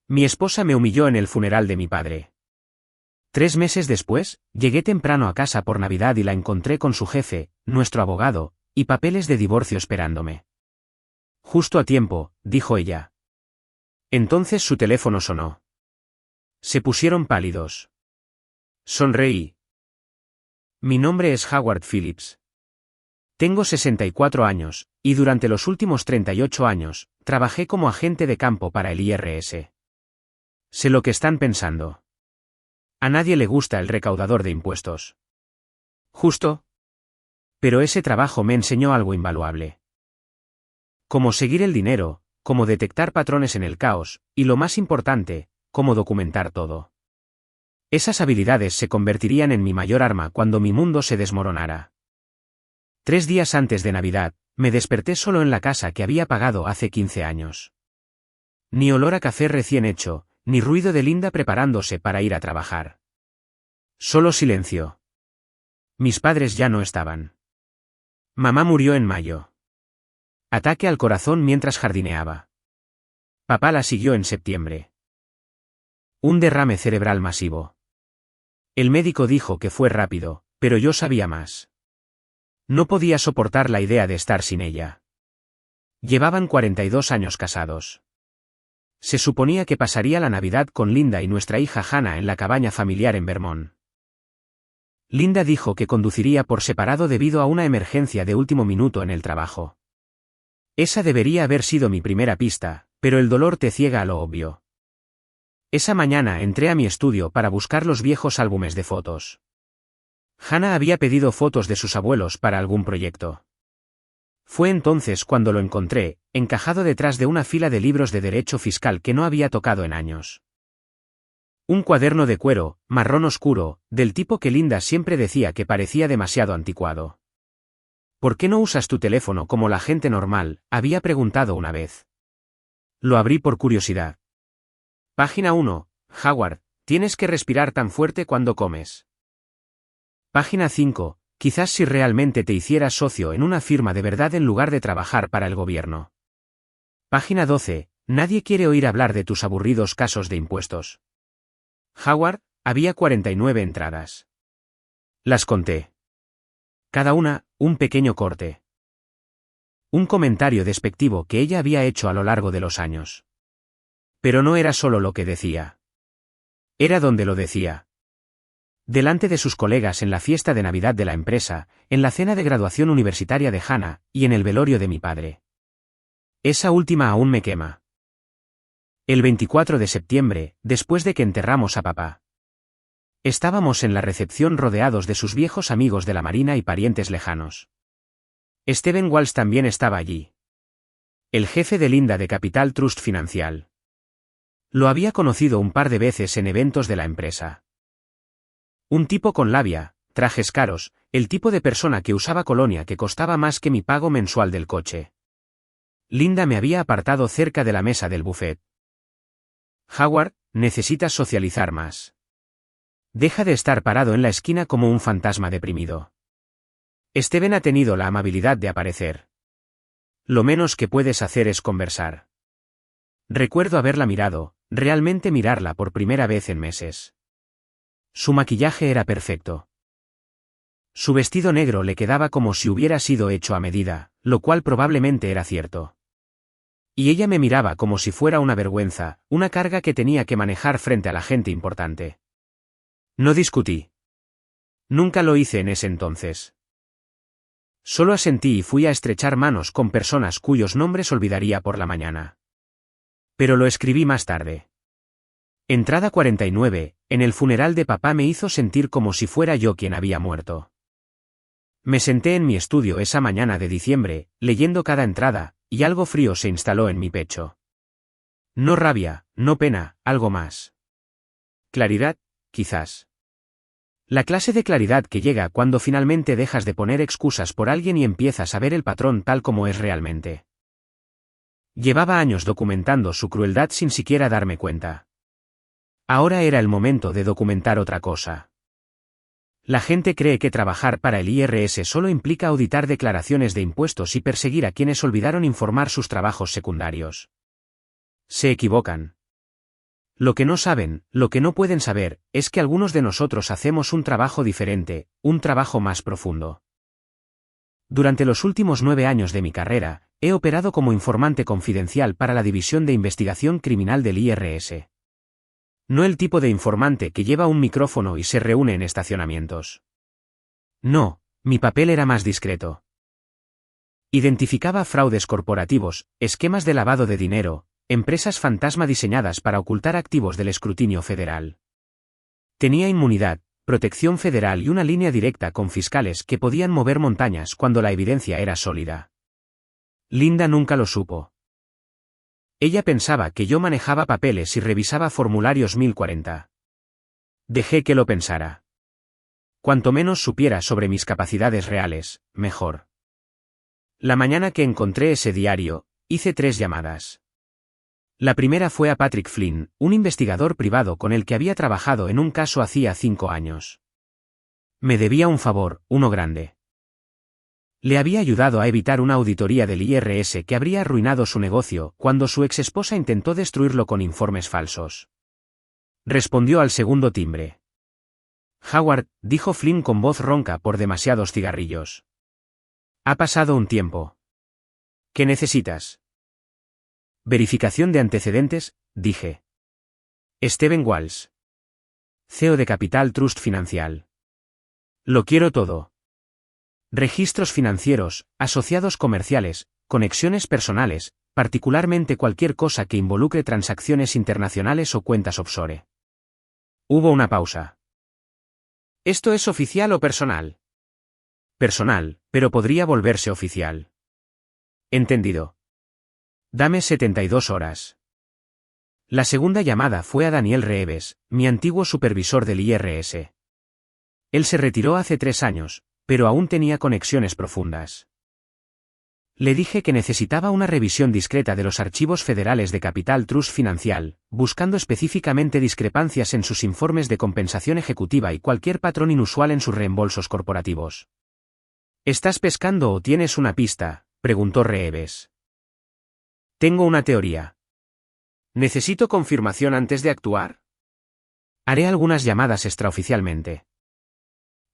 Mi esposa me humilló en el funeral de mi padre. 3 meses después, llegué temprano a casa por Navidad y la encontré con su jefe, nuestro abogado, y papeles de divorcio esperándome. Justo a tiempo, dijo ella. Entonces su teléfono sonó. Se pusieron pálidos. Sonreí. Mi nombre es Howard Phillips. Tengo 64 años, y durante los últimos 38 años, trabajé como agente de campo para el IRS. Sé lo que están pensando. A nadie le gusta el recaudador de impuestos. Justo. Pero ese trabajo me enseñó algo invaluable. Cómo seguir el dinero, cómo detectar patrones en el caos, y lo más importante, cómo documentar todo. Esas habilidades se convertirían en mi mayor arma cuando mi mundo se desmoronara. 3 días antes de Navidad, me desperté solo en la casa que había pagado hace 15 años. Ni olor a café recién hecho, ni ruido de Linda preparándose para ir a trabajar. Solo silencio. Mis padres ya no estaban. Mamá murió en mayo. Ataque al corazón mientras jardineaba. Papá la siguió en septiembre. Un derrame cerebral masivo. El médico dijo que fue rápido, pero yo sabía más. No podía soportar la idea de estar sin ella. Llevaban 42 años casados. Se suponía que pasaría la Navidad con Linda y nuestra hija Hannah en la cabaña familiar en Vermont. Linda dijo que conduciría por separado debido a una emergencia de último minuto en el trabajo. Esa debería haber sido mi primera pista, pero el dolor te ciega a lo obvio. Esa mañana entré a mi estudio para buscar los viejos álbumes de fotos. Hannah había pedido fotos de sus abuelos para algún proyecto. Fue entonces cuando lo encontré, encajado detrás de una fila de libros de derecho fiscal que no había tocado en años. Un cuaderno de cuero, marrón oscuro, del tipo que Linda siempre decía que parecía demasiado anticuado. ¿Por qué no usas tu teléfono como la gente normal?, había preguntado una vez. Lo abrí por curiosidad. Página 1, Howard, tienes que respirar tan fuerte cuando comes. Página 5, quizás si realmente te hicieras socio en una firma de verdad en lugar de trabajar para el gobierno. Página 12, nadie quiere oír hablar de tus aburridos casos de impuestos. Howard, había 49 entradas. Las conté. Cada una, un pequeño corte. Un comentario despectivo que ella había hecho a lo largo de los años. Pero no era solo lo que decía. Era donde lo decía. Delante de sus colegas en la fiesta de Navidad de la empresa, en la cena de graduación universitaria de Hannah, y en el velorio de mi padre. Esa última aún me quema. El 24 de septiembre, después de que enterramos a papá. Estábamos en la recepción rodeados de sus viejos amigos de la marina y parientes lejanos. Stephen Walsh también estaba allí. El jefe de Linda de Capital Trust Financial. Lo había conocido un par de veces en eventos de la empresa. Un tipo con labia, trajes caros, el tipo de persona que usaba colonia que costaba más que mi pago mensual del coche. Linda me había apartado cerca de la mesa del buffet. Howard, necesitas socializar más. Deja de estar parado en la esquina como un fantasma deprimido. Stephen ha tenido la amabilidad de aparecer. Lo menos que puedes hacer es conversar. Recuerdo haberla mirado, realmente mirarla por primera vez en meses. Su maquillaje era perfecto. Su vestido negro le quedaba como si hubiera sido hecho a medida, lo cual probablemente era cierto. Y ella me miraba como si fuera una vergüenza, una carga que tenía que manejar frente a la gente importante. No discutí. Nunca lo hice en ese entonces. Solo asentí y fui a estrechar manos con personas cuyos nombres olvidaría por la mañana. Pero lo escribí más tarde. Entrada 49, en el funeral de papá me hizo sentir como si fuera yo quien había muerto. Me senté en mi estudio esa mañana de diciembre, leyendo cada entrada, y algo frío se instaló en mi pecho. No rabia, no pena, algo más. Claridad, quizás. La clase de claridad que llega cuando finalmente dejas de poner excusas por alguien y empiezas a ver el patrón tal como es realmente. Llevaba años documentando su crueldad sin siquiera darme cuenta. Ahora era el momento de documentar otra cosa. La gente cree que trabajar para el IRS solo implica auditar declaraciones de impuestos y perseguir a quienes olvidaron informar sus trabajos secundarios. Se equivocan. Lo que no saben, lo que no pueden saber, es que algunos de nosotros hacemos un trabajo diferente, un trabajo más profundo. Durante los últimos 9 años de mi carrera, he operado como informante confidencial para la División de Investigación Criminal del IRS. No el tipo de informante que lleva un micrófono y se reúne en estacionamientos. No, mi papel era más discreto. Identificaba fraudes corporativos, esquemas de lavado de dinero, empresas fantasma diseñadas para ocultar activos del escrutinio federal. Tenía inmunidad, protección federal y una línea directa con fiscales que podían mover montañas cuando la evidencia era sólida. Linda nunca lo supo. Ella pensaba que yo manejaba papeles y revisaba formularios 1040. Dejé que lo pensara. Cuanto menos supiera sobre mis capacidades reales, mejor. La mañana que encontré ese diario, hice 3 llamadas. La primera fue a Patrick Flynn, un investigador privado con el que había trabajado en un caso hacía 5 años. Me debía un favor, uno grande. Le había ayudado a evitar una auditoría del IRS que habría arruinado su negocio cuando su exesposa intentó destruirlo con informes falsos. Respondió al segundo timbre. Howard, dijo Flynn con voz ronca por demasiados cigarrillos. Ha pasado un tiempo. ¿Qué necesitas? Verificación de antecedentes, dije. Steven Walsh. CEO de Capital Trust Financial. Lo quiero todo. Registros financieros, asociados comerciales, conexiones personales, particularmente cualquier cosa que involucre transacciones internacionales o cuentas offshore. Hubo una pausa. ¿Esto es oficial o personal? Personal, pero podría volverse oficial. Entendido. Dame 72 horas. La segunda llamada fue a Daniel Reeves, mi antiguo supervisor del IRS. Él se retiró hace 3 años, pero aún tenía conexiones profundas. Le dije que necesitaba una revisión discreta de los archivos federales de Capital Trust Financial, buscando específicamente discrepancias en sus informes de compensación ejecutiva y cualquier patrón inusual en sus reembolsos corporativos. ¿Estás pescando o tienes una pista?, preguntó Reeves. Tengo una teoría. ¿Necesito confirmación antes de actuar? Haré algunas llamadas extraoficialmente.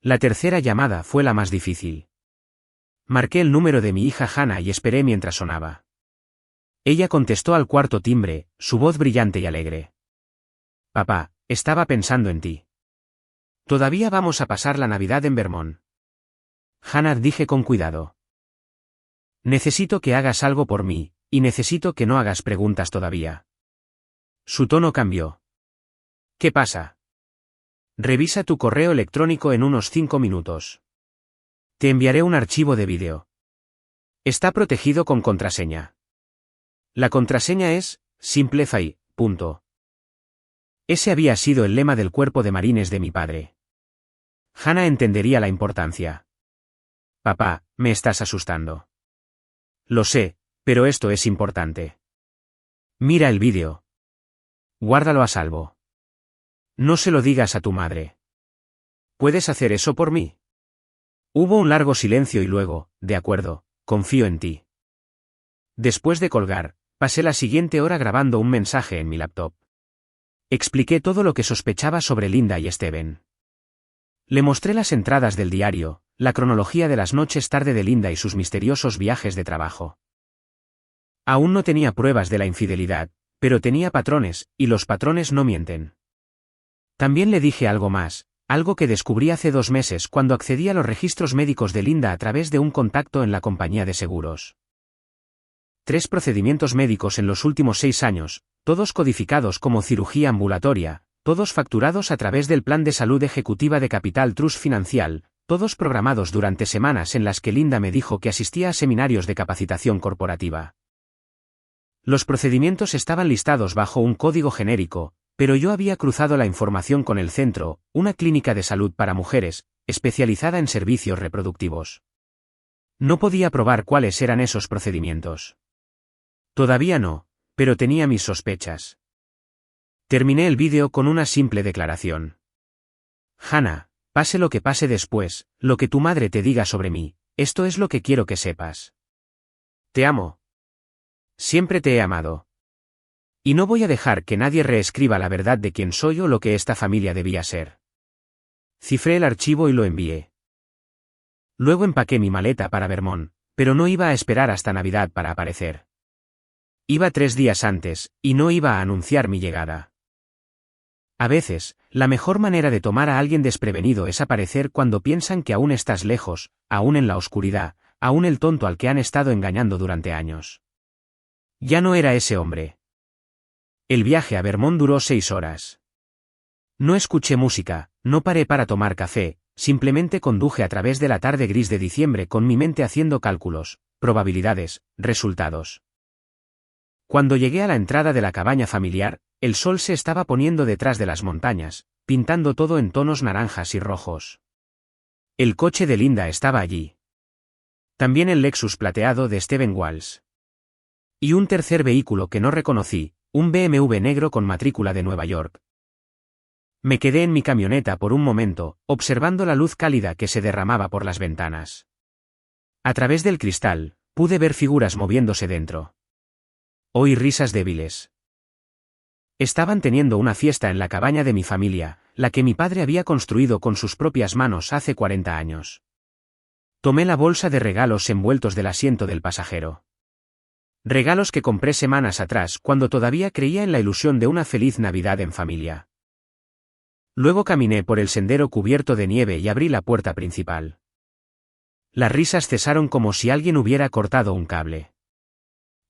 La tercera llamada fue la más difícil. Marqué el número de mi hija Hannah y esperé mientras sonaba. Ella contestó al cuarto timbre, su voz brillante y alegre. Papá, estaba pensando en ti. Todavía vamos a pasar la Navidad en Vermont. Hannah, dije con cuidado. Necesito que hagas algo por mí, y necesito que no hagas preguntas todavía. Su tono cambió. ¿Qué pasa? Revisa tu correo electrónico en unos 5 minutos. Te enviaré un archivo de vídeo. Está protegido con contraseña. La contraseña es Simplify. Ese había sido el lema del cuerpo de marines de mi padre. Hannah entendería la importancia. Papá, me estás asustando. Lo sé, pero esto es importante. Mira el vídeo. Guárdalo a salvo. No se lo digas a tu madre. ¿Puedes hacer eso por mí? Hubo un largo silencio y luego, de acuerdo, confío en ti. Después de colgar, pasé la siguiente hora grabando un mensaje en mi laptop. Expliqué todo lo que sospechaba sobre Linda y Steven. Le mostré las entradas del diario, la cronología de las noches tarde de Linda y sus misteriosos viajes de trabajo. Aún no tenía pruebas de la infidelidad, pero tenía patrones, y los patrones no mienten. También le dije algo más, algo que descubrí hace 2 meses cuando accedí a los registros médicos de Linda a través de un contacto en la compañía de seguros. 3 procedimientos médicos en los últimos 6 años, todos codificados como cirugía ambulatoria, todos facturados a través del plan de salud ejecutiva de Capital Trust Financial, todos programados durante semanas en las que Linda me dijo que asistía a seminarios de capacitación corporativa. Los procedimientos estaban listados bajo un código genérico, pero yo había cruzado la información con el Centro, una clínica de salud para mujeres, especializada en servicios reproductivos. No podía probar cuáles eran esos procedimientos. Todavía no, pero tenía mis sospechas. Terminé el vídeo con una simple declaración. Hannah, pase lo que pase después, lo que tu madre te diga sobre mí, esto es lo que quiero que sepas. Te amo. Siempre te he amado. Y no voy a dejar que nadie reescriba la verdad de quién soy o lo que esta familia debía ser. Cifré el archivo y lo envié. Luego empaqué mi maleta para Vermont, pero no iba a esperar hasta Navidad para aparecer. Iba 3 días antes, y no iba a anunciar mi llegada. A veces, la mejor manera de tomar a alguien desprevenido es aparecer cuando piensan que aún estás lejos, aún en la oscuridad, aún el tonto al que han estado engañando durante años. Ya no era ese hombre. El viaje a Vermont duró 6 horas. No escuché música, no paré para tomar café, simplemente conduje a través de la tarde gris de diciembre con mi mente haciendo cálculos, probabilidades, resultados. Cuando llegué a la entrada de la cabaña familiar, el sol se estaba poniendo detrás de las montañas, pintando todo en tonos naranjas y rojos. El coche de Linda estaba allí. También el Lexus plateado de Stephen Walsh. Y un tercer vehículo que no reconocí, un BMW negro con matrícula de Nueva York. Me quedé en mi camioneta por un momento, observando la luz cálida que se derramaba por las ventanas. A través del cristal, pude ver figuras moviéndose dentro. Oí risas débiles. Estaban teniendo una fiesta en la cabaña de mi familia, la que mi padre había construido con sus propias manos hace 40 años. Tomé la bolsa de regalos envueltos del asiento del pasajero. Regalos que compré semanas atrás cuando todavía creía en la ilusión de una feliz Navidad en familia. Luego caminé por el sendero cubierto de nieve y abrí la puerta principal. Las risas cesaron como si alguien hubiera cortado un cable.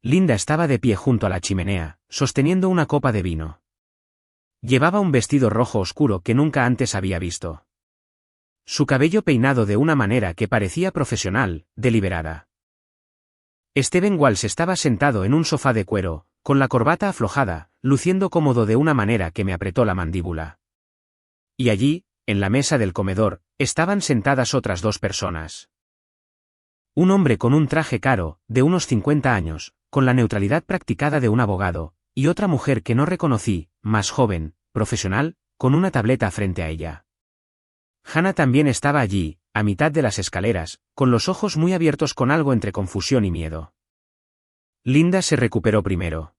Linda estaba de pie junto a la chimenea, sosteniendo una copa de vino. Llevaba un vestido rojo oscuro que nunca antes había visto. Su cabello peinado de una manera que parecía profesional, deliberada. Stephen Walsh estaba sentado en un sofá de cuero, con la corbata aflojada, luciendo cómodo de una manera que me apretó la mandíbula. Y allí, en la mesa del comedor, estaban sentadas otras 2 personas. Un hombre con un traje caro, de unos 50 años, con la neutralidad practicada de un abogado, y otra mujer que no reconocí, más joven, profesional, con una tableta frente a ella. Hannah también estaba allí, a mitad de las escaleras, con los ojos muy abiertos con algo entre confusión y miedo. Linda se recuperó primero.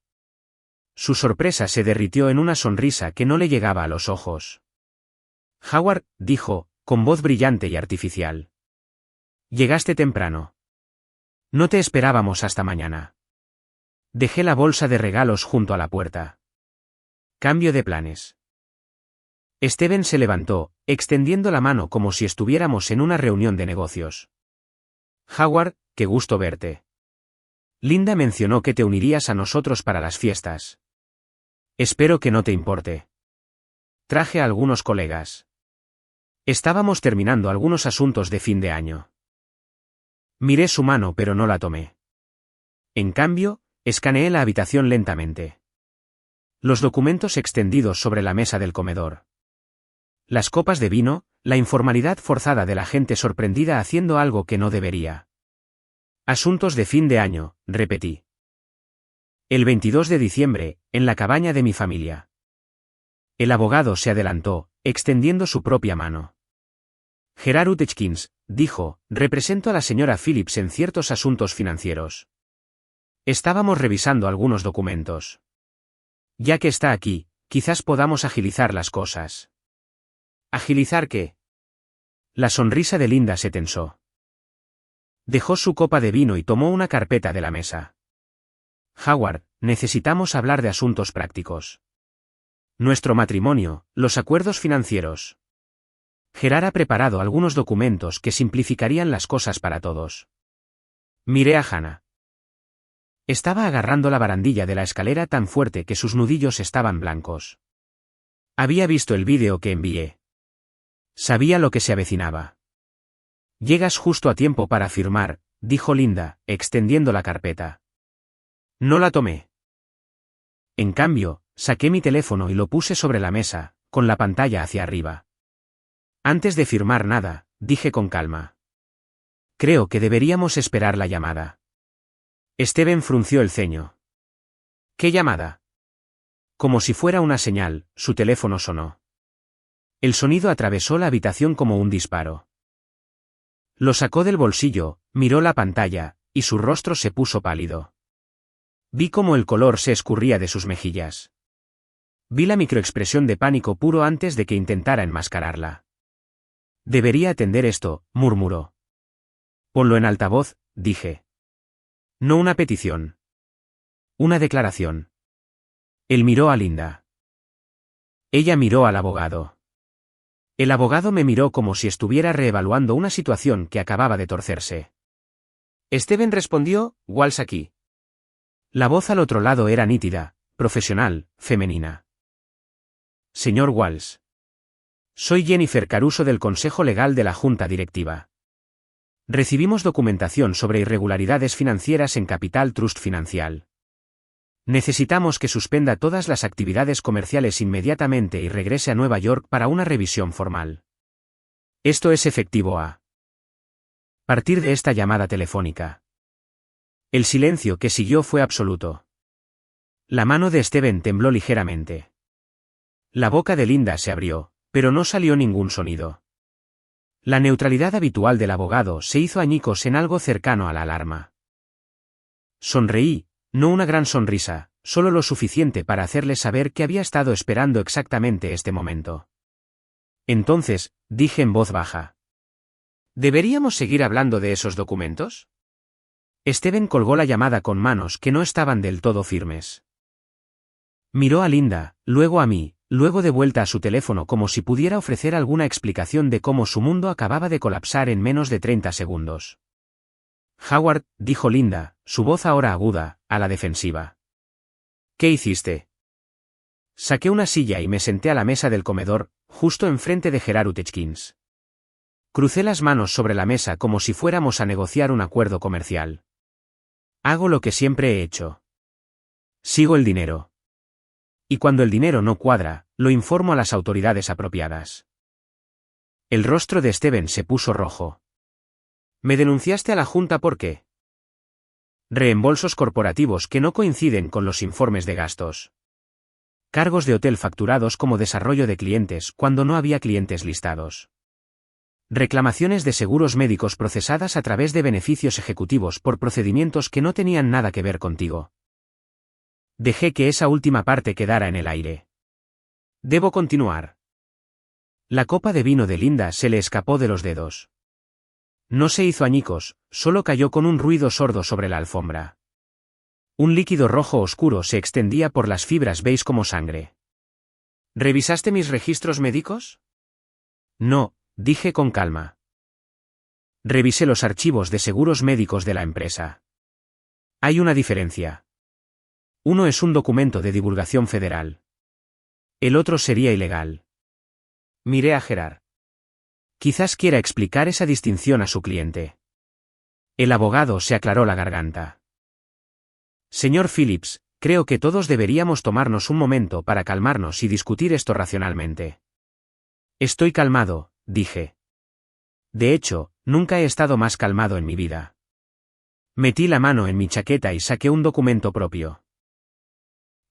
Su sorpresa se derritió en una sonrisa que no le llegaba a los ojos. Howard, dijo, con voz brillante y artificial. Llegaste temprano. No te esperábamos hasta mañana. Dejé la bolsa de regalos junto a la puerta. Cambio de planes. Stephen se levantó, extendiendo la mano como si estuviéramos en una reunión de negocios. Howard, qué gusto verte. Linda mencionó que te unirías a nosotros para las fiestas. Espero que no te importe. Traje a algunos colegas. Estábamos terminando algunos asuntos de fin de año. Miré su mano pero no la tomé. En cambio, escaneé la habitación lentamente. Los documentos extendidos sobre la mesa del comedor. Las copas de vino, la informalidad forzada de la gente sorprendida haciendo algo que no debería. Asuntos de fin de año, repetí. El 22 de diciembre, en la cabaña de mi familia. El abogado se adelantó, extendiendo su propia mano. Gerard Utechkins, dijo, represento a la señora Phillips en ciertos asuntos financieros. Estábamos revisando algunos documentos. Ya que está aquí, quizás podamos agilizar las cosas. ¿Agilizar qué? La sonrisa de Linda se tensó. Dejó su copa de vino y tomó una carpeta de la mesa. Howard, necesitamos hablar de asuntos prácticos. Nuestro matrimonio, los acuerdos financieros. Gerard ha preparado algunos documentos que simplificarían las cosas para todos. Miré a Hannah. Estaba agarrando la barandilla de la escalera tan fuerte que sus nudillos estaban blancos. Había visto el vídeo que envié. Sabía lo que se avecinaba. Llegas justo a tiempo para firmar, dijo Linda, extendiendo la carpeta. No la tomé. En cambio, saqué mi teléfono y lo puse sobre la mesa, con la pantalla hacia arriba. Antes de firmar nada, dije con calma. Creo que deberíamos esperar la llamada. Stephen frunció el ceño. ¿Qué llamada? Como si fuera una señal, su teléfono sonó. El sonido atravesó la habitación como un disparo. Lo sacó del bolsillo, miró la pantalla, y su rostro se puso pálido. Vi cómo el color se escurría de sus mejillas. Vi la microexpresión de pánico puro antes de que intentara enmascararla. Debería atender esto, murmuró. Ponlo en altavoz, dije. No una petición. Una declaración. Él miró a Linda. Ella miró al abogado. El abogado me miró como si estuviera reevaluando una situación que acababa de torcerse. Steven respondió, Walsh aquí. La voz al otro lado era nítida, profesional, femenina. Señor Walsh. Soy Jennifer Caruso del Consejo Legal de la Junta Directiva. Recibimos documentación sobre irregularidades financieras en Capital Trust Financial. Necesitamos que suspenda todas las actividades comerciales inmediatamente y regrese a Nueva York para una revisión formal. Esto es efectivo a partir de esta llamada telefónica. El silencio que siguió fue absoluto. La mano de Steven tembló ligeramente. La boca de Linda se abrió, pero no salió ningún sonido. La neutralidad habitual del abogado se hizo añicos en algo cercano a la alarma. Sonreí, no una gran sonrisa, solo lo suficiente para hacerle saber que había estado esperando exactamente este momento. Entonces, dije en voz baja. ¿Deberíamos seguir hablando de esos documentos? Steven colgó la llamada con manos que no estaban del todo firmes. Miró a Linda, luego a mí, luego de vuelta a su teléfono como si pudiera ofrecer alguna explicación de cómo su mundo acababa de colapsar en menos de 30 segundos. Howard, dijo Linda, su voz ahora aguda, a la defensiva. ¿Qué hiciste? Saqué una silla y me senté a la mesa del comedor, justo enfrente de Gerard Utechkins. Crucé las manos sobre la mesa como si fuéramos a negociar un acuerdo comercial. Hago lo que siempre he hecho. Sigo el dinero. Y cuando el dinero no cuadra, lo informo a las autoridades apropiadas. El rostro de Steven se puso rojo. ¿Me denunciaste a la Junta por qué? Reembolsos corporativos que no coinciden con los informes de gastos. Cargos de hotel facturados como desarrollo de clientes cuando no había clientes listados. Reclamaciones de seguros médicos procesadas a través de beneficios ejecutivos por procedimientos que no tenían nada que ver contigo. Dejé que esa última parte quedara en el aire. Debo continuar. La copa de vino de Linda se le escapó de los dedos. No se hizo añicos, solo cayó con un ruido sordo sobre la alfombra. Un líquido rojo oscuro se extendía por las fibras beige como sangre. ¿Revisaste mis registros médicos? No, dije con calma. Revisé los archivos de seguros médicos de la empresa. Hay una diferencia. Uno es un documento de divulgación federal. El otro sería ilegal. Miré a Gerard. Quizás quiera explicar esa distinción a su cliente. El abogado se aclaró la garganta. Señor Phillips, creo que todos deberíamos tomarnos un momento para calmarnos y discutir esto racionalmente. Estoy calmado, dije. De hecho, nunca he estado más calmado en mi vida. Metí la mano en mi chaqueta y saqué un documento propio.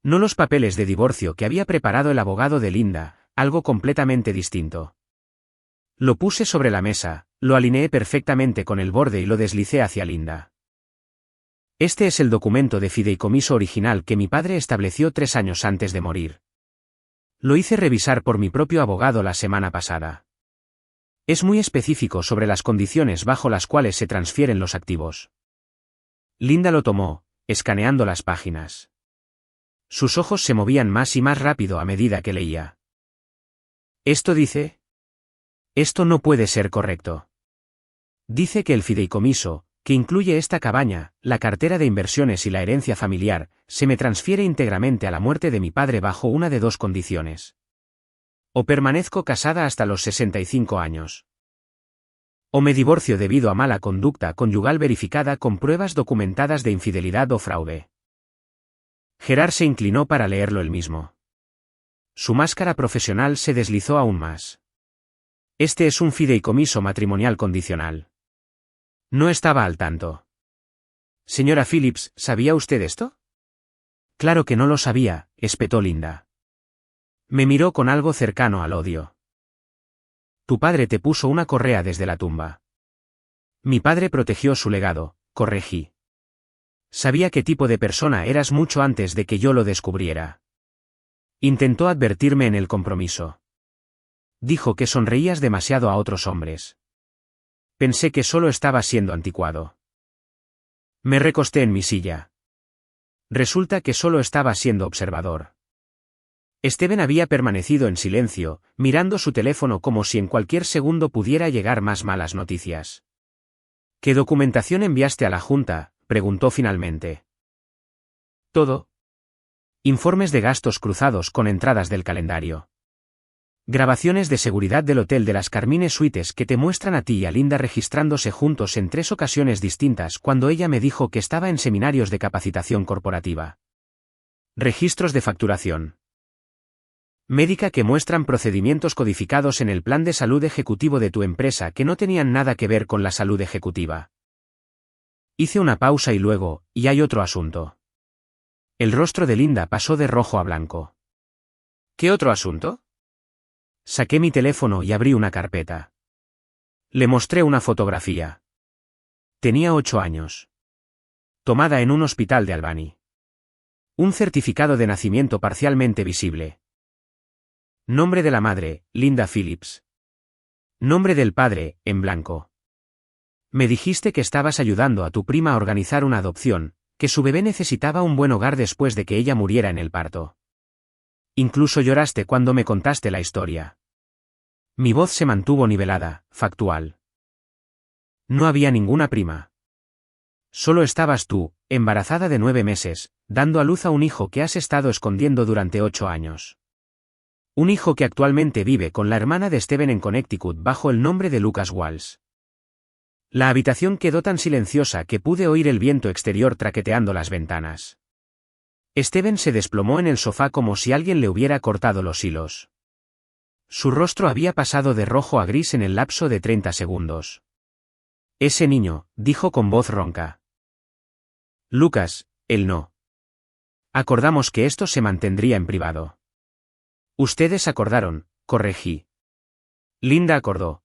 No los papeles de divorcio que había preparado el abogado de Linda, algo completamente distinto. Lo puse sobre la mesa, lo alineé perfectamente con el borde y lo deslicé hacia Linda. Este es el documento de fideicomiso original que mi padre estableció 3 años antes de morir. Lo hice revisar por mi propio abogado la semana pasada. Es muy específico sobre las condiciones bajo las cuales se transfieren los activos. Linda lo tomó, escaneando las páginas. Sus ojos se movían más y más rápido a medida que leía. ¿Esto dice? Esto no puede ser correcto. Dice que el fideicomiso, que incluye esta cabaña, la cartera de inversiones y la herencia familiar, se me transfiere íntegramente a la muerte de mi padre bajo una de 2 condiciones. O permanezco casada hasta los 65 años. O me divorcio debido a mala conducta conyugal verificada con pruebas documentadas de infidelidad o fraude. Gerard se inclinó para leerlo él mismo. Su máscara profesional se deslizó aún más. Este es un fideicomiso matrimonial condicional. No estaba al tanto. Señora Phillips, ¿sabía usted esto? Claro que no lo sabía, espetó Linda. Me miró con algo cercano al odio. Tu padre te puso una correa desde la tumba. Mi padre protegió su legado, corregí. Sabía qué tipo de persona eras mucho antes de que yo lo descubriera. Intentó advertirme en el compromiso. Dijo que sonreías demasiado a otros hombres. Pensé que solo estaba siendo anticuado. Me recosté en mi silla. Resulta que solo estaba siendo observador. Steven había permanecido en silencio, mirando su teléfono como si en cualquier segundo pudiera llegar más malas noticias. ¿Qué documentación enviaste a la Junta?, preguntó finalmente. Todo. Informes de gastos cruzados con entradas del calendario. Grabaciones de seguridad del hotel de las Carmine Suites que te muestran a ti y a Linda registrándose juntos en 3 ocasiones distintas cuando ella me dijo que estaba en seminarios de capacitación corporativa. Registros de facturación médica que muestran procedimientos codificados en el plan de salud ejecutivo de tu empresa que no tenían nada que ver con la salud ejecutiva. Hice una pausa y luego, y hay otro asunto. El rostro de Linda pasó de rojo a blanco. ¿Qué otro asunto? Saqué mi teléfono y abrí una carpeta. Le mostré una fotografía. Tenía 8 años. Tomada en un hospital de Albany. Un certificado de nacimiento parcialmente visible. Nombre de la madre, Linda Phillips. Nombre del padre, en blanco. Me dijiste que estabas ayudando a tu prima a organizar una adopción, que su bebé necesitaba un buen hogar después de que ella muriera en el parto. Incluso lloraste cuando me contaste la historia. Mi voz se mantuvo nivelada, factual. No había ninguna prima. Solo estabas tú, embarazada de 9 meses, dando a luz a un hijo que has estado escondiendo durante 8 años. Un hijo que actualmente vive con la hermana de Steven en Connecticut bajo el nombre de Lucas Walsh. La habitación quedó tan silenciosa que pude oír el viento exterior traqueteando las ventanas. Steven se desplomó en el sofá como si alguien le hubiera cortado los hilos. Su rostro había pasado de rojo a gris en el lapso de 30 segundos. Ese niño, dijo con voz ronca. Lucas, él no. Acordamos que esto se mantendría en privado. Ustedes acordaron, corregí. Linda acordó.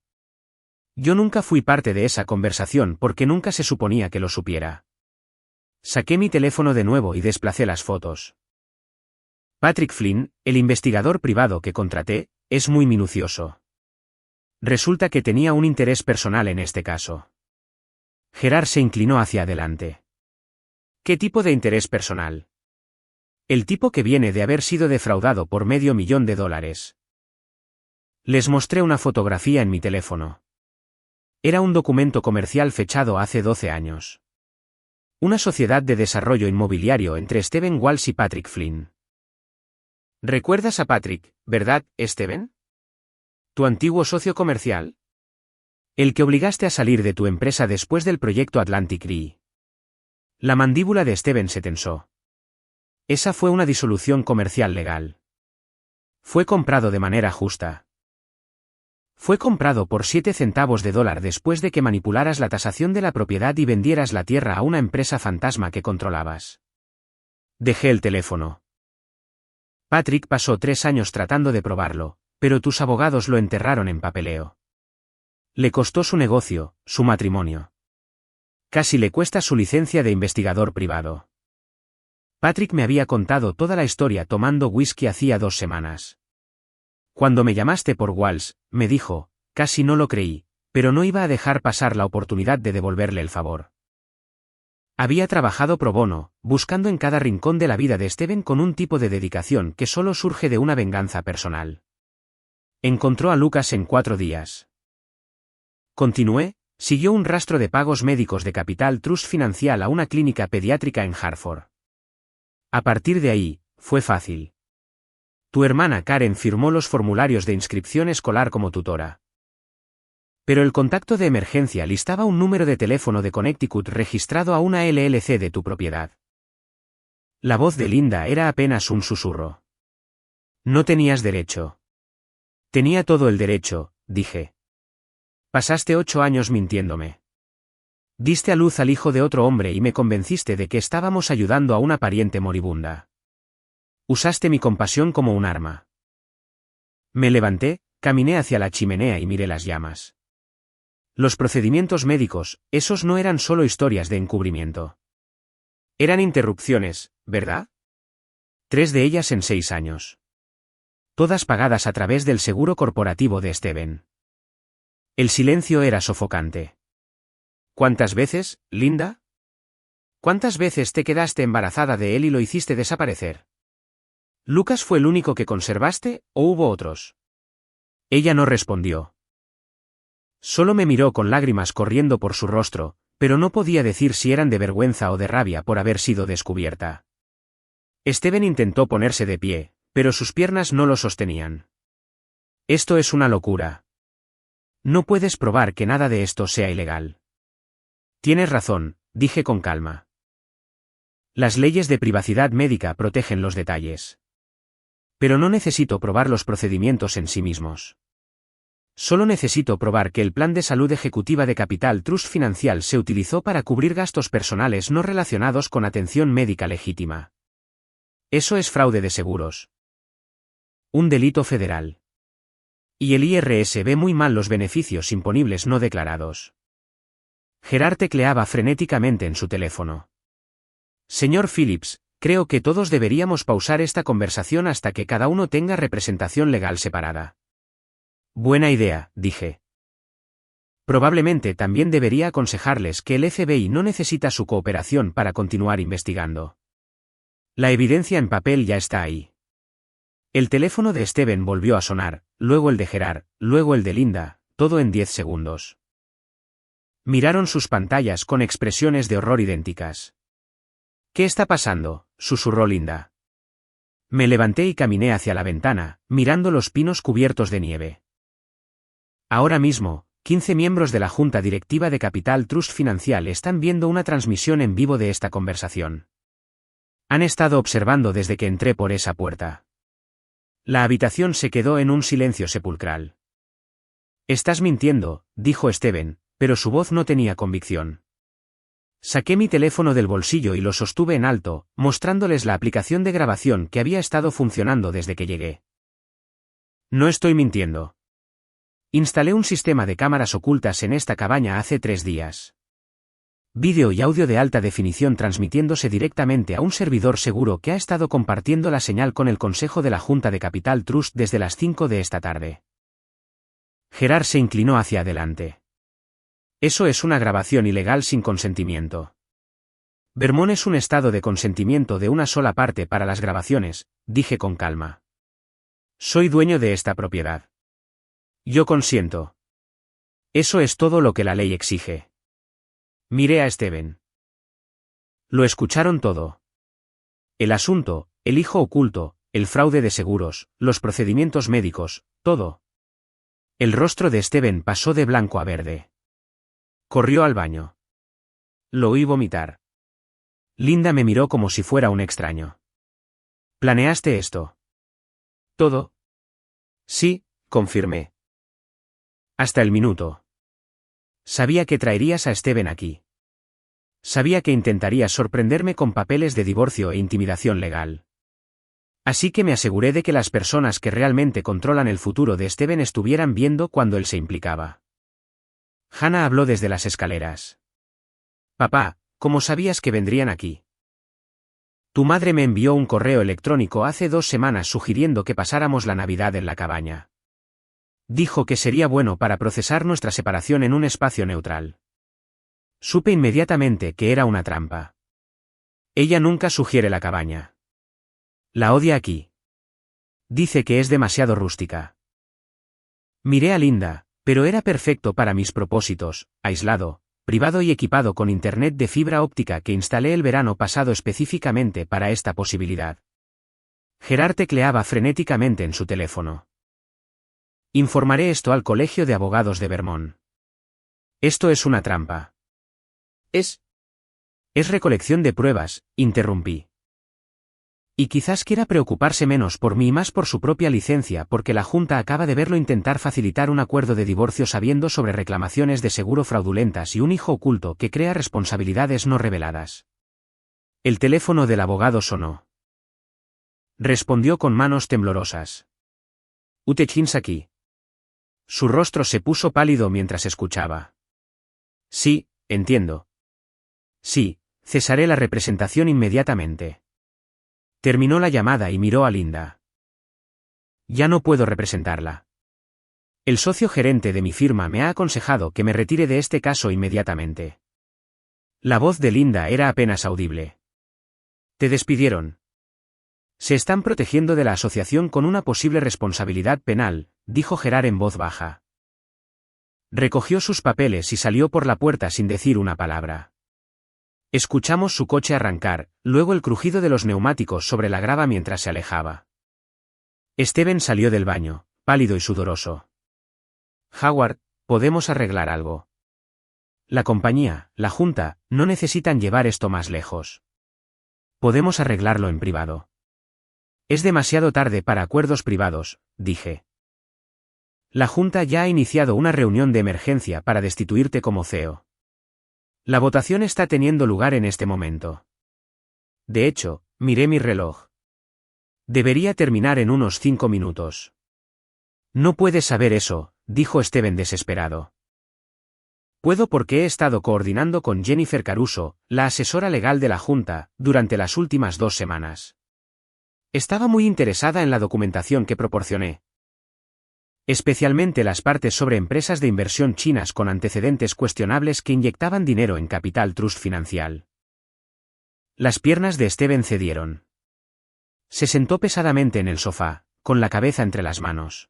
Yo nunca fui parte de esa conversación porque nunca se suponía que lo supiera. Saqué mi teléfono de nuevo y desplacé las fotos. Patrick Flynn, el investigador privado que contraté, es muy minucioso. Resulta que tenía un interés personal en este caso. Gerard se inclinó hacia adelante. ¿Qué tipo de interés personal? El tipo que viene de haber sido defraudado por $500,000. Les mostré una fotografía en mi teléfono. Era un documento comercial fechado hace 12 años. Una sociedad de desarrollo inmobiliario entre Steven Walsh y Patrick Flynn. ¿Recuerdas a Patrick, verdad, Steven? ¿Tu antiguo socio comercial? El que obligaste a salir de tu empresa después del proyecto Atlantic Re. La mandíbula de Steven se tensó. Esa fue una disolución comercial legal. Fue comprado de manera justa. Fue comprado por 7 centavos de dólar después de que manipularas la tasación de la propiedad y vendieras la tierra a una empresa fantasma que controlabas. Dejé el teléfono. Patrick pasó 3 años tratando de probarlo, pero tus abogados lo enterraron en papeleo. Le costó su negocio, su matrimonio. Casi le cuesta su licencia de investigador privado. Patrick me había contado toda la historia tomando whisky hacía 2 semanas. Cuando me llamaste por Walsh, me dijo, casi no lo creí, pero no iba a dejar pasar la oportunidad de devolverle el favor. Había trabajado pro bono, buscando en cada rincón de la vida de Steven con un tipo de dedicación que solo surge de una venganza personal. Encontró a Lucas en 4 días. Continué, siguió un rastro de pagos médicos de Capital Trust Financial a una clínica pediátrica en Hartford. A partir de ahí, fue fácil. Tu hermana Karen firmó los formularios de inscripción escolar como tutora. Pero el contacto de emergencia listaba un número de teléfono de Connecticut registrado a una LLC de tu propiedad. La voz de Linda era apenas un susurro. No tenías derecho. Tenía todo el derecho, dije. Pasaste 8 años mintiéndome. Diste a luz al hijo de otro hombre y me convenciste de que estábamos ayudando a una pariente moribunda. Usaste mi compasión como un arma. Me levanté, caminé hacia la chimenea y miré las llamas. Los procedimientos médicos, esos no eran solo historias de encubrimiento. Eran interrupciones, ¿verdad? 3 de ellas en 6 años. Todas pagadas a través del seguro corporativo de Steven. El silencio era sofocante. ¿Cuántas veces, Linda? ¿Cuántas veces te quedaste embarazada de él y lo hiciste desaparecer? ¿Lucas fue el único que conservaste, o hubo otros? Ella no respondió. Solo me miró con lágrimas corriendo por su rostro, pero no podía decir si eran de vergüenza o de rabia por haber sido descubierta. Steven intentó ponerse de pie, pero sus piernas no lo sostenían. Esto es una locura. No puedes probar que nada de esto sea ilegal. Tienes razón, dije con calma. Las leyes de privacidad médica protegen los detalles. Pero no necesito probar los procedimientos en sí mismos. Solo necesito probar que el plan de salud ejecutiva de Capital Trust Financial se utilizó para cubrir gastos personales no relacionados con atención médica legítima. Eso es fraude de seguros. Un delito federal. Y el IRS ve muy mal los beneficios imponibles no declarados. Gerard tecleaba frenéticamente en su teléfono. Señor Phillips, creo que todos deberíamos pausar esta conversación hasta que cada uno tenga representación legal separada. Buena idea, dije. Probablemente también debería aconsejarles que el FBI no necesita su cooperación para continuar investigando. La evidencia en papel ya está ahí. El teléfono de Steven volvió a sonar, luego el de Gerard, luego el de Linda, todo en 10 segundos. Miraron sus pantallas con expresiones de horror idénticas. ¿Qué está pasando?, susurró Linda. Me levanté y caminé hacia la ventana, mirando los pinos cubiertos de nieve. Ahora mismo, 15 miembros de la Junta Directiva de Capital Trust Financial están viendo una transmisión en vivo de esta conversación. Han estado observando desde que entré por esa puerta. La habitación se quedó en un silencio sepulcral. Estás mintiendo, dijo Steven, pero su voz no tenía convicción. Saqué mi teléfono del bolsillo y lo sostuve en alto, mostrándoles la aplicación de grabación que había estado funcionando desde que llegué. No estoy mintiendo. Instalé un sistema de cámaras ocultas en esta cabaña hace 3 días. Vídeo y audio de alta definición transmitiéndose directamente a un servidor seguro que ha estado compartiendo la señal con el Consejo de la Junta de Capital Trust desde las 5 de esta tarde. Gerard se inclinó hacia adelante. Eso es una grabación ilegal sin consentimiento. Vermont es un estado de consentimiento de una sola parte para las grabaciones, dije con calma. Soy dueño de esta propiedad. Yo consiento. Eso es todo lo que la ley exige. Miré a Steven. Lo escucharon todo. El asunto, el hijo oculto, el fraude de seguros, los procedimientos médicos, todo. El rostro de Steven pasó de blanco a verde. Corrió al baño. Lo oí vomitar. Linda me miró como si fuera un extraño. ¿Planeaste esto? ¿Todo? Sí, confirmé. Hasta el minuto. Sabía que traerías a Steven aquí. Sabía que intentarías sorprenderme con papeles de divorcio e intimidación legal. Así que me aseguré de que las personas que realmente controlan el futuro de Steven estuvieran viendo cuando él se implicaba. Hannah habló desde las escaleras. Papá, ¿cómo sabías que vendrían aquí? Tu madre me envió un correo electrónico hace 2 semanas sugiriendo que pasáramos la Navidad en la cabaña. Dijo que sería bueno para procesar nuestra separación en un espacio neutral. Supe inmediatamente que era una trampa. Ella nunca sugiere la cabaña. La odia aquí. Dice que es demasiado rústica. Miré a Linda, pero era perfecto para mis propósitos, aislado, privado y equipado con internet de fibra óptica que instalé el verano pasado específicamente para esta posibilidad. Gerard tecleaba frenéticamente en su teléfono. Informaré esto al Colegio de Abogados de Vermont. Esto es una trampa. Es recolección de pruebas, interrumpí. Y quizás quiera preocuparse menos por mí y más por su propia licencia porque la Junta acaba de verlo intentar facilitar un acuerdo de divorcio sabiendo sobre reclamaciones de seguro fraudulentas y un hijo oculto que crea responsabilidades no reveladas. El teléfono del abogado sonó. Respondió con manos temblorosas. Utechinsaki. Su rostro se puso pálido mientras escuchaba. Sí, entiendo. Sí, Cesaré la representación inmediatamente. Terminó la llamada y miró a Linda. Ya no puedo representarla. El socio gerente de mi firma me ha aconsejado que me retire de este caso inmediatamente. La voz de Linda era apenas audible. ¿Te despidieron? Se están protegiendo de la asociación con una posible responsabilidad penal, dijo Gerard en voz baja. Recogió sus papeles y salió por la puerta sin decir una palabra. Escuchamos su coche arrancar, luego el crujido de los neumáticos sobre la grava mientras se alejaba. Steven salió del baño, pálido y sudoroso. Howard, ¿podemos arreglar algo? La compañía, la junta, no necesitan llevar esto más lejos. Podemos arreglarlo en privado. Es demasiado tarde para acuerdos privados, dije. La junta ya ha iniciado una reunión de emergencia para destituirte como CEO. La votación está teniendo lugar en este momento. De hecho, miré mi reloj. Debería terminar en unos 5 minutos. No puedes saber eso, dijo Steven desesperado. Puedo porque he estado coordinando con Jennifer Caruso, la asesora legal de la Junta, durante las últimas 2 semanas. Estaba muy interesada en la documentación que proporcioné. Especialmente las partes sobre empresas de inversión chinas con antecedentes cuestionables que inyectaban dinero en Capital Trust Financial. Las piernas de Steven cedieron. Se sentó pesadamente en el sofá, con la cabeza entre las manos.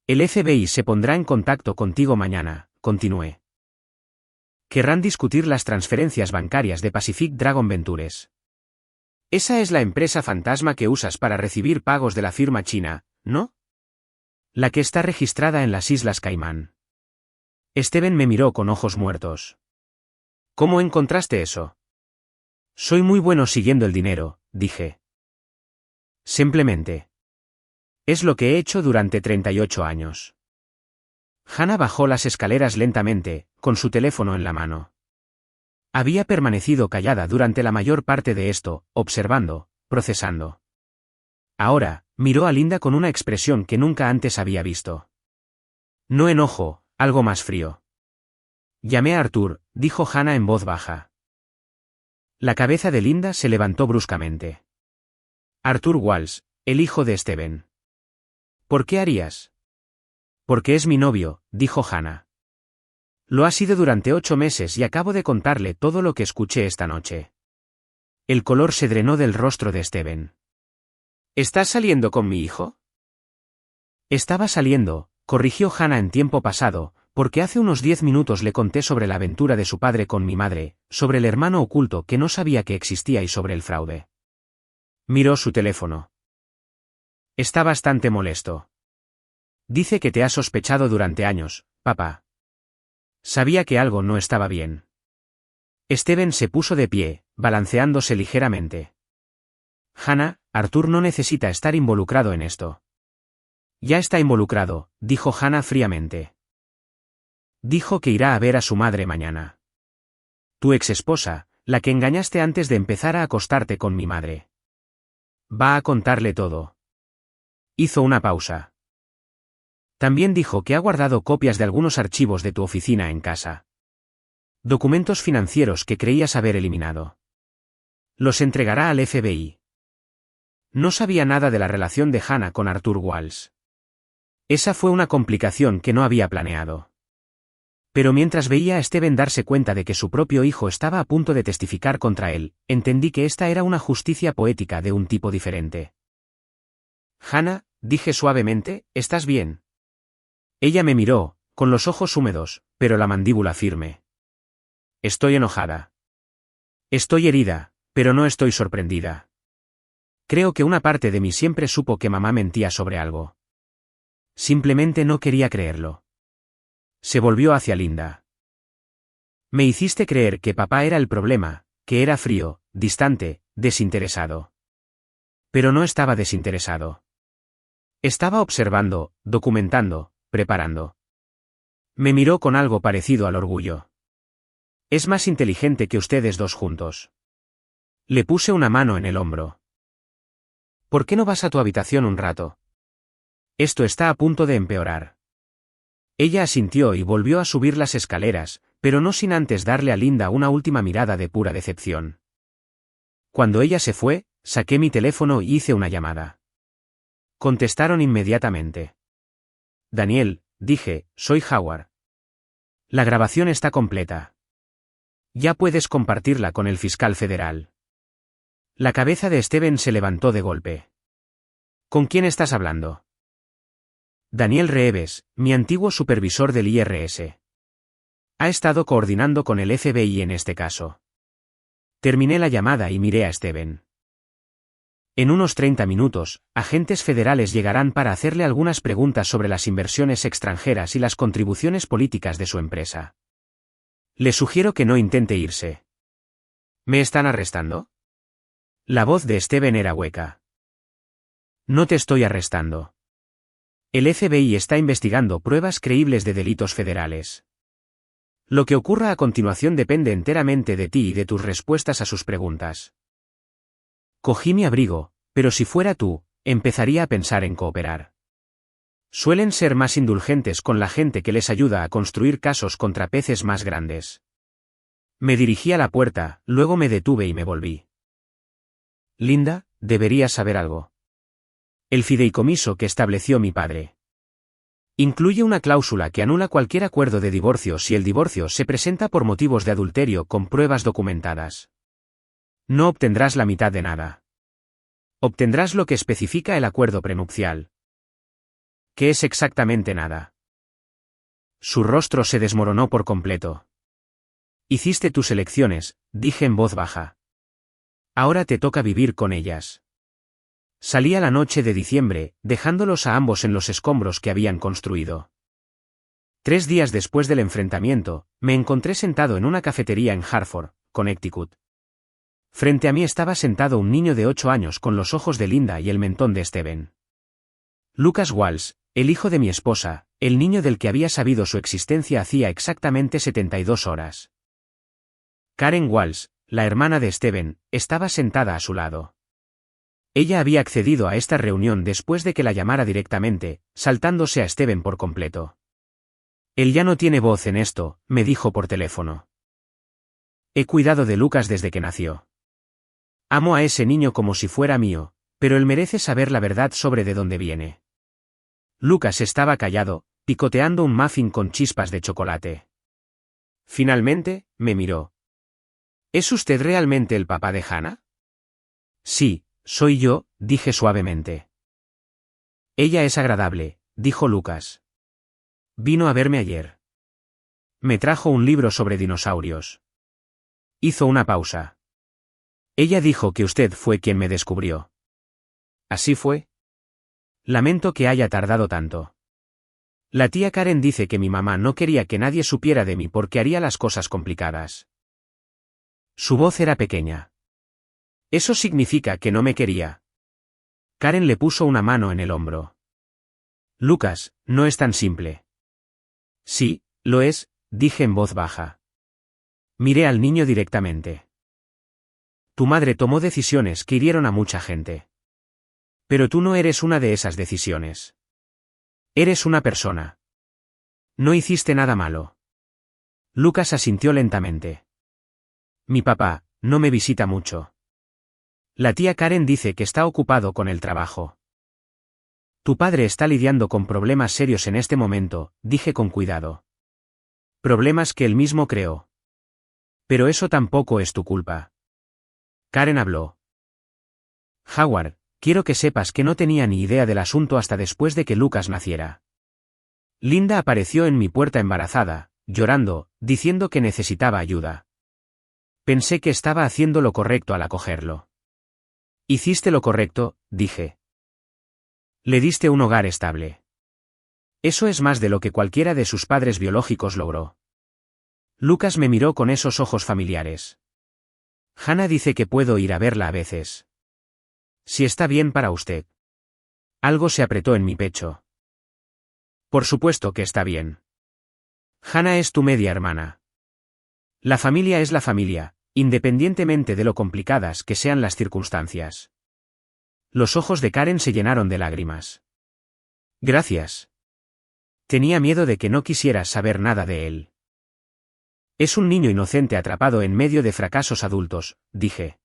El FBI se pondrá en contacto contigo mañana, continué. Querrán discutir las transferencias bancarias de Pacific Dragon Ventures. Esa es la empresa fantasma que usas para recibir pagos de la firma china, ¿no? La que está registrada en las Islas Caimán. Steven me miró con ojos muertos. ¿Cómo encontraste eso? Soy muy bueno siguiendo el dinero, dije. Simplemente. Es lo que he hecho durante 38 años. Hannah bajó las escaleras lentamente, con su teléfono en la mano. Había permanecido callada durante la mayor parte de esto, observando, procesando. Ahora, miró a Linda con una expresión que nunca antes había visto. No enojo, algo más frío. Llamé a Arthur, dijo Hannah en voz baja. La cabeza de Linda se levantó bruscamente. Arthur Walsh, el hijo de Steven. ¿Por qué harías? Porque es mi novio, dijo Hannah. Lo ha sido durante 8 meses y acabo de contarle todo lo que escuché esta noche. El color se drenó del rostro de Steven. ¿Estás saliendo con mi hijo? Estaba saliendo, corrigió Hannah en tiempo pasado, porque hace unos 10 minutos le conté sobre la aventura de su padre con mi madre, sobre el hermano oculto que no sabía que existía y sobre el fraude. Miró su teléfono. Está bastante molesto. Dice que te ha sospechado durante años, papá. Sabía que algo no estaba bien. Steven se puso de pie, balanceándose ligeramente. Hannah, Arthur no necesita estar involucrado en esto. Ya está involucrado, dijo Hannah fríamente. Dijo que irá a ver a su madre mañana. Tu exesposa, la que engañaste antes de empezar a acostarte con mi madre. Va a contarle todo. Hizo una pausa. También dijo que ha guardado copias de algunos archivos de tu oficina en casa. Documentos financieros que creías haber eliminado. Los entregará al FBI. No sabía nada de la relación de Hannah con Arthur Walsh. Esa fue una complicación que no había planeado. Pero mientras veía a Steven darse cuenta de que su propio hijo estaba a punto de testificar contra él, entendí que esta era una justicia poética de un tipo diferente. Hannah, dije suavemente, ¿estás bien? Ella me miró, con los ojos húmedos, pero la mandíbula firme. Estoy enojada. Estoy herida, pero no estoy sorprendida. Creo que una parte de mí siempre supo que mamá mentía sobre algo. Simplemente no quería creerlo. Se volvió hacia Linda. Me hiciste creer que papá era el problema, que era frío, distante, desinteresado. Pero no estaba desinteresado. Estaba observando, documentando, preparando. Me miró con algo parecido al orgullo. Es más inteligente que ustedes dos juntos. Le puse una mano en el hombro. ¿Por qué no vas a tu habitación un rato? Esto está a punto de empeorar. Ella asintió y volvió a subir las escaleras, pero no sin antes darle a Linda una última mirada de pura decepción. Cuando ella se fue, saqué mi teléfono y hice una llamada. Contestaron inmediatamente. Daniel, dije, soy Howard. La grabación está completa. Ya puedes compartirla con el fiscal federal. La cabeza de Steven se levantó de golpe. ¿Con quién estás hablando? Daniel Reeves, mi antiguo supervisor del IRS. Ha estado coordinando con el FBI en este caso. Terminé la llamada y miré a Steven. En unos 30 minutos, agentes federales llegarán para hacerle algunas preguntas sobre las inversiones extranjeras y las contribuciones políticas de su empresa. Le sugiero que no intente irse. ¿Me están arrestando? La voz de Steven era hueca. No te estoy arrestando. El FBI está investigando pruebas creíbles de delitos federales. Lo que ocurra a continuación depende enteramente de ti y de tus respuestas a sus preguntas. Cogí mi abrigo, pero si fuera tú, empezaría a pensar en cooperar. Suelen ser más indulgentes con la gente que les ayuda a construir casos contra peces más grandes. Me dirigí a la puerta, luego me detuve y me volví. Linda, deberías saber algo. El fideicomiso que estableció mi padre incluye una cláusula que anula cualquier acuerdo de divorcio si el divorcio se presenta por motivos de adulterio con pruebas documentadas. No obtendrás la mitad de nada. Obtendrás lo que especifica el acuerdo prenupcial. ¿Qué es exactamente nada? Su rostro se desmoronó por completo. Hiciste tus elecciones, dije en voz baja. Ahora te toca vivir con ellas. Salí a la noche de diciembre, dejándolos a ambos en los escombros que habían construido. 3 días después del enfrentamiento, me encontré sentado en una cafetería en Hartford, Connecticut. Frente a mí estaba sentado un niño de 8 años con los ojos de Linda y el mentón de Steven. Lucas Walsh, el hijo de mi esposa, el niño del que había sabido su existencia hacía exactamente 72 horas. Karen Walsh, la hermana de Steven, estaba sentada a su lado. Ella había accedido a esta reunión después de que la llamara directamente, saltándose a Steven por completo. Él ya no tiene voz en esto, me dijo por teléfono. He cuidado de Lucas desde que nació. Amo a ese niño como si fuera mío, pero él merece saber la verdad sobre de dónde viene. Lucas estaba callado, picoteando un muffin con chispas de chocolate. Finalmente, me miró. ¿Es usted realmente el papá de Hannah? Sí, soy yo, dije suavemente. Ella es agradable, dijo Lucas. Vino a verme ayer. Me trajo un libro sobre dinosaurios. Hizo una pausa. Ella dijo que usted fue quien me descubrió. ¿Así fue? Lamento que haya tardado tanto. La tía Karen dice que mi mamá no quería que nadie supiera de mí porque haría las cosas complicadas. Su voz era pequeña. Eso significa que no me quería. Karen le puso una mano en el hombro. Lucas, no es tan simple. Sí, lo es, dije en voz baja. Miré al niño directamente. Tu madre tomó decisiones que hirieron a mucha gente. Pero tú no eres una de esas decisiones. Eres una persona. No hiciste nada malo. Lucas asintió lentamente. Mi papá, no me visita mucho. La tía Karen dice que está ocupado con el trabajo. Tu padre está lidiando con problemas serios en este momento, dije con cuidado. Problemas que él mismo creó. Pero eso tampoco es tu culpa. Karen habló. Howard, quiero que sepas que no tenía ni idea del asunto hasta después de que Lucas naciera. Linda apareció en mi puerta embarazada, llorando, diciendo que necesitaba ayuda. Pensé que estaba haciendo lo correcto al acogerlo. Hiciste lo correcto, dije. Le diste un hogar estable. Eso es más de lo que cualquiera de sus padres biológicos logró. Lucas me miró con esos ojos familiares. Hannah dice que puedo ir a verla a veces. Si está bien para usted. Algo se apretó en mi pecho. Por supuesto que está bien. Hannah es tu media hermana. La familia es la familia, independientemente de lo complicadas que sean las circunstancias. Los ojos de Karen se llenaron de lágrimas. Gracias. Tenía miedo de que no quisieras saber nada de él. Es un niño inocente atrapado en medio de fracasos adultos, dije.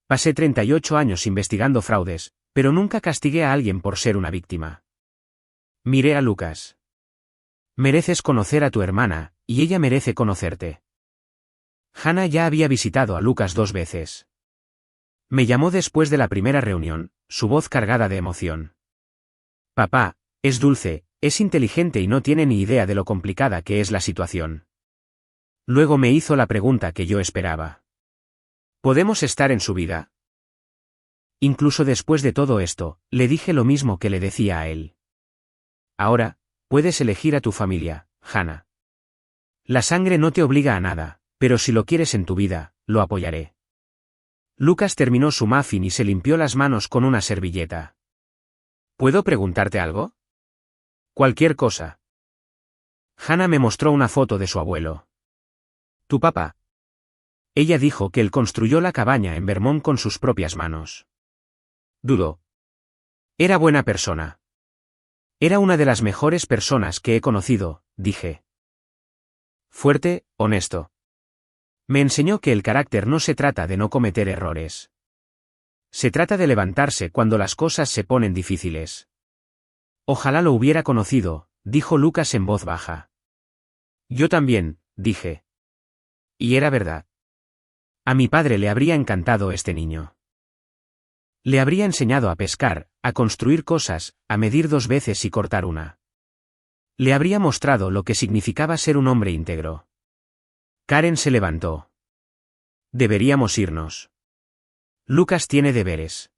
Pasé 38 años investigando fraudes, pero nunca castigué a alguien por ser una víctima. Miré a Lucas. Mereces conocer a tu hermana, y ella merece conocerte. Hannah ya había visitado a Lucas 2 veces. Me llamó después de la primera reunión, su voz cargada de emoción. Papá, es dulce, es inteligente y no tiene ni idea de lo complicada que es la situación. Luego me hizo la pregunta que yo esperaba. ¿Podemos estar en su vida? Incluso después de todo esto, le dije lo mismo que le decía a él. Ahora, puedes elegir a tu familia, Hannah. La sangre no te obliga a nada, pero si lo quieres en tu vida, lo apoyaré. Lucas terminó su muffin y se limpió las manos con una servilleta. ¿Puedo preguntarte algo? Cualquier cosa. Hannah me mostró una foto de su abuelo. ¿Tu papá? Ella dijo que él construyó la cabaña en Vermont con sus propias manos. Dudó. Era buena persona. Era una de las mejores personas que he conocido, dije. Fuerte, honesto. Me enseñó que el carácter no se trata de no cometer errores. Se trata de levantarse cuando las cosas se ponen difíciles. Ojalá lo hubiera conocido, dijo Lucas en voz baja. Yo también, dije. Y era verdad. A mi padre le habría encantado este niño. Le habría enseñado a pescar, a construir cosas, a medir 2 veces y cortar una. Le habría mostrado lo que significaba ser un hombre íntegro. Karen se levantó. Deberíamos irnos. Lucas tiene deberes.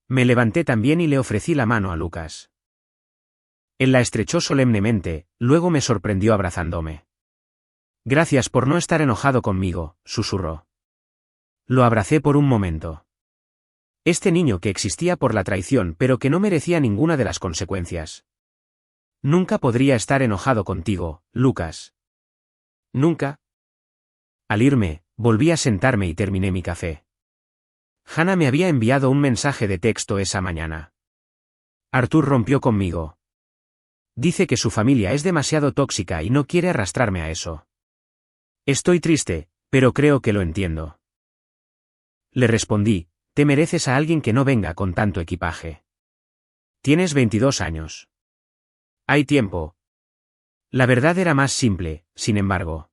Me levanté también y le ofrecí la mano a Lucas. Él la estrechó solemnemente, luego me sorprendió abrazándome. Gracias por no estar enojado conmigo, susurró. Lo abracé por un momento. Este niño que existía por la traición pero que no merecía ninguna de las consecuencias. Nunca podría estar enojado contigo, Lucas. Nunca. Al irme, volví a sentarme y terminé mi café. Hannah me había enviado un mensaje de texto esa mañana. Arthur rompió conmigo. Dice que su familia es demasiado tóxica y no quiere arrastrarme a eso. Estoy triste, pero creo que lo entiendo. Le respondí, te mereces a alguien que no venga con tanto equipaje. Tienes 22 años. Hay tiempo. La verdad era más simple, sin embargo.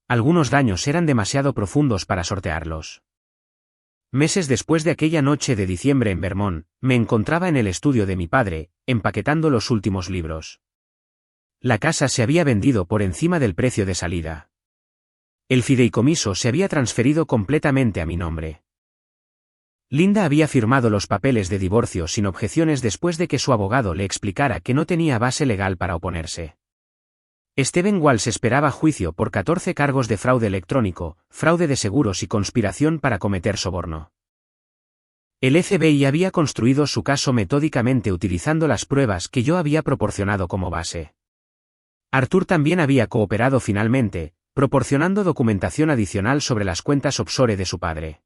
Algunos daños eran demasiado profundos para sortearlos. Meses después de aquella noche de diciembre en Vermont, me encontraba en el estudio de mi padre, empaquetando los últimos libros. La casa se había vendido por encima del precio de salida. El fideicomiso se había transferido completamente a mi nombre. Linda había firmado los papeles de divorcio sin objeciones después de que su abogado le explicara que no tenía base legal para oponerse. Steven Walsh esperaba juicio por 14 cargos de fraude electrónico, fraude de seguros y conspiración para cometer soborno. El FBI había construido su caso metódicamente utilizando las pruebas que yo había proporcionado como base. Arthur también había cooperado finalmente, proporcionando documentación adicional sobre las cuentas offshore de su padre.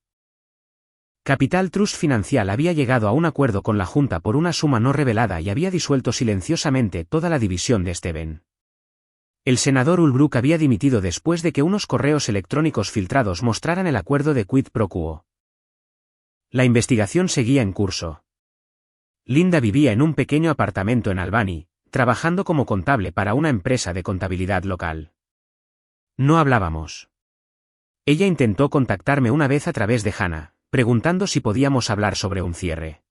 Capital Trust Financial había llegado a un acuerdo con la Junta por una suma no revelada y había disuelto silenciosamente toda la división de Steven. El senador Ulbrook había dimitido después de que unos correos electrónicos filtrados mostraran el acuerdo de quid pro quo. La investigación seguía en curso. Linda vivía en un pequeño apartamento en Albany, trabajando como contable para una empresa de contabilidad local. No hablábamos. Ella intentó contactarme una vez a través de Hannah, preguntando si podíamos hablar sobre un cierre.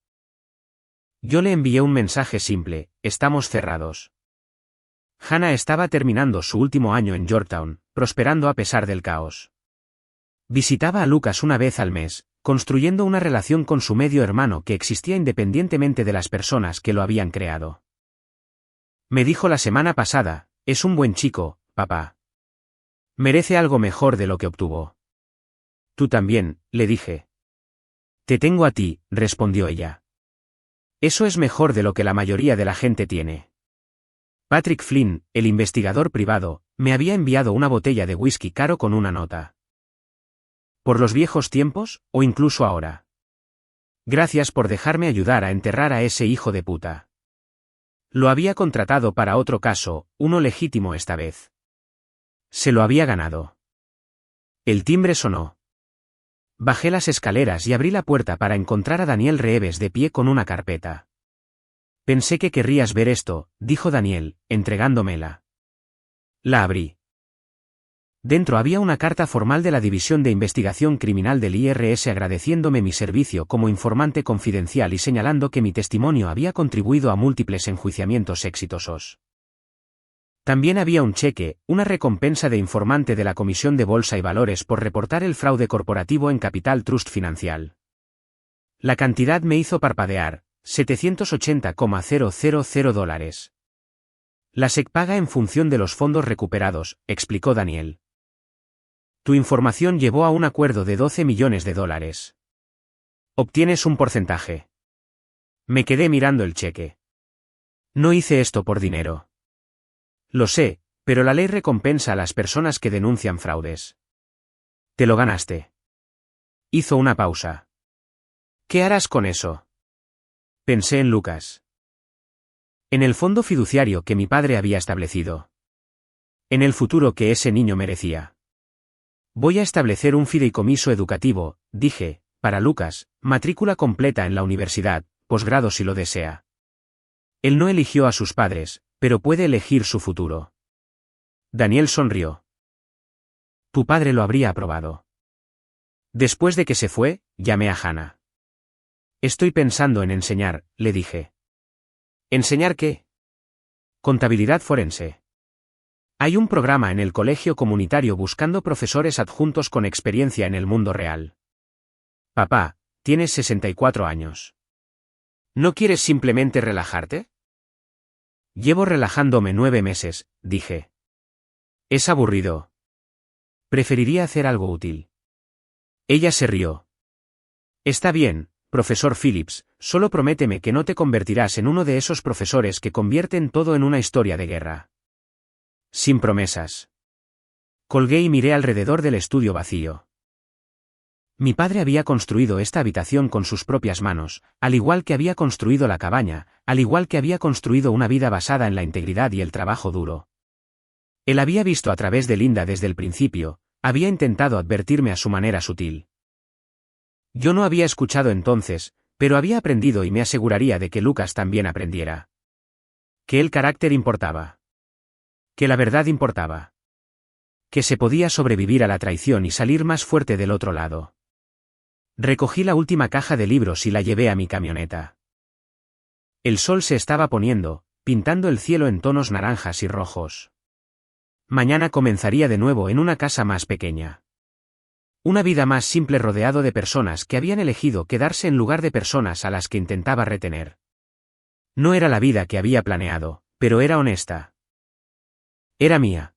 Yo le envié un mensaje simple, estamos cerrados. Hannah estaba terminando su último año en Yorktown, prosperando a pesar del caos. Visitaba a Lucas una vez al mes, construyendo una relación con su medio hermano que existía independientemente de las personas que lo habían creado. Me dijo la semana pasada, es un buen chico, papá. Merece algo mejor de lo que obtuvo. Tú también, le dije. Te tengo a ti, respondió ella. Eso es mejor de lo que la mayoría de la gente tiene. Patrick Flynn, el investigador privado, me había enviado una botella de whisky caro con una nota. ¿Por los viejos tiempos, o incluso ahora? Gracias por dejarme ayudar a enterrar a ese hijo de puta. Lo había contratado para otro caso, uno legítimo esta vez. Se lo había ganado. El timbre sonó. Bajé las escaleras y abrí la puerta para encontrar a Daniel Reeves de pie con una carpeta. Pensé que querrías ver esto, dijo Daniel, entregándomela. La abrí. Dentro había una carta formal de la División de Investigación Criminal del IRS agradeciéndome mi servicio como informante confidencial y señalando que mi testimonio había contribuido a múltiples enjuiciamientos exitosos. También había un cheque, una recompensa de informante de la Comisión de Bolsa y Valores por reportar el fraude corporativo en Capital Trust Financial. La cantidad me hizo parpadear, $780,000. La SEC paga en función de los fondos recuperados, explicó Daniel. Tu información llevó a un acuerdo de $12 millones. Obtienes un porcentaje. Me quedé mirando el cheque. No hice esto por dinero. Lo sé, pero la ley recompensa a las personas que denuncian fraudes. Te lo ganaste. Hizo una pausa. ¿Qué harás con eso? Pensé en Lucas. En el fondo fiduciario que mi padre había establecido. En el futuro que ese niño merecía. Voy a establecer un fideicomiso educativo, dije, para Lucas, matrícula completa en la universidad, posgrado si lo desea. Él no eligió a sus padres, pero puede elegir su futuro. Daniel sonrió. Tu padre lo habría aprobado. Después de que se fue, llamé a Hannah. Estoy pensando en enseñar, le dije. ¿Enseñar qué? Contabilidad forense. Hay un programa en el colegio comunitario buscando profesores adjuntos con experiencia en el mundo real. Papá, tienes 64 años. ¿No quieres simplemente relajarte? Llevo relajándome 9 meses, dije. Es aburrido. Preferiría hacer algo útil. Ella se rió. Está bien, profesor Phillips, solo prométeme que no te convertirás en uno de esos profesores que convierten todo en una historia de guerra. Sin promesas. Colgué y miré alrededor del estudio vacío. Mi padre había construido esta habitación con sus propias manos, al igual que había construido la cabaña, al igual que había construido una vida basada en la integridad y el trabajo duro. Él había visto a través de Linda desde el principio, había intentado advertirme a su manera sutil. Yo no había escuchado entonces, pero había aprendido y me aseguraría de que Lucas también aprendiera. Que el carácter importaba. Que la verdad importaba. Que se podía sobrevivir a la traición y salir más fuerte del otro lado. Recogí la última caja de libros y la llevé a mi camioneta. El sol se estaba poniendo, pintando el cielo en tonos naranjas y rojos. Mañana comenzaría de nuevo en una casa más pequeña. Una vida más simple rodeado de personas que habían elegido quedarse en lugar de personas a las que intentaba retener. No era la vida que había planeado, pero era honesta. Era mía.